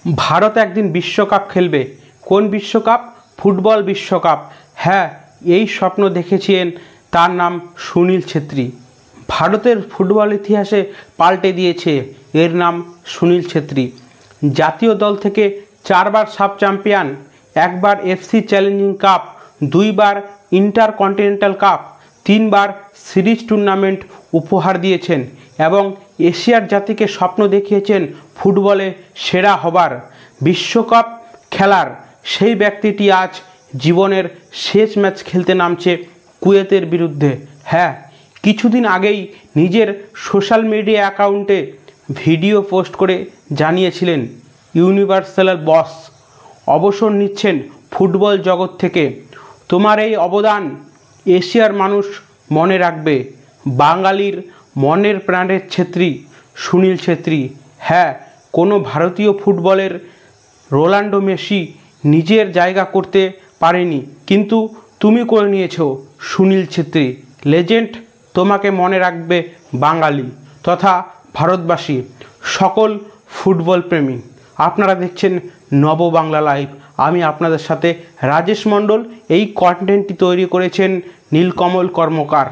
ভারত একদিন বিশ্বকাপ খেলবে। কোন বিশ্বকাপ? ফুটবল বিশ্বকাপ। হ্যাঁ, এই স্বপ্ন দেখেছিলেন, তার নাম সুনীল ছেত্রী। ভারতের ফুটবল ইতিহাসে পাল্টে দিয়েছে, এর নাম সুনীল ছেত্রী। জাতীয় দল থেকে 4 বার সাব চ্যাম্পিয়ন, 1 বার এফসি চ্যালেঞ্জিং কাপ, 2 বার ইন্টারকন্টিনেন্টাল কাপ, 3 বার সিরিজ টুর্নামেন্ট উপহার দিয়েছেন এবং এশিয়ার জাতিকে স্বপ্ন দেখিয়েছেন ফুটবলে সেরা হবার। বিশ্বকাপ খেলার সেই ব্যক্তিটি আজ জীবনের শেষ ম্যাচ খেলতে নামছে কুয়েতের বিরুদ্ধে। হ্যাঁ, কিছুদিন আগেই নিজের সোশ্যাল মিডিয়া অ্যাকাউন্টে ভিডিও পোস্ট করে জানিয়েছিলেন ইউনিভার্সাল বস অবসর নিচ্ছেন ফুটবল জগৎ থেকে। তোমার এই অবদান এশিয়ার মানুষ মনে রাখবে। বাঙালির মনের প্রাণের ছেত্রী সুনীল ছেত্রী। হ্যাঁ, কোনো ভারতীয় ফুটবলের রোনাল্ডো মেসি নিজের জায়গা করতে পারেনি, কিন্তু তুমি করে নিয়েছো সুনীল ছেত্রী। লেজেন্ড তোমাকে মনে রাখবে বাঙালি তথা ভারতবাসী, সকল ফুটবল প্রেমী। আপনারা দেখছেন নববাংলা লাইভ। আমি আপনাদের সাথে রাজেশ মণ্ডল। এই কন্টেন্টটি তৈরি করেছেন নীলকমল কর্মকার।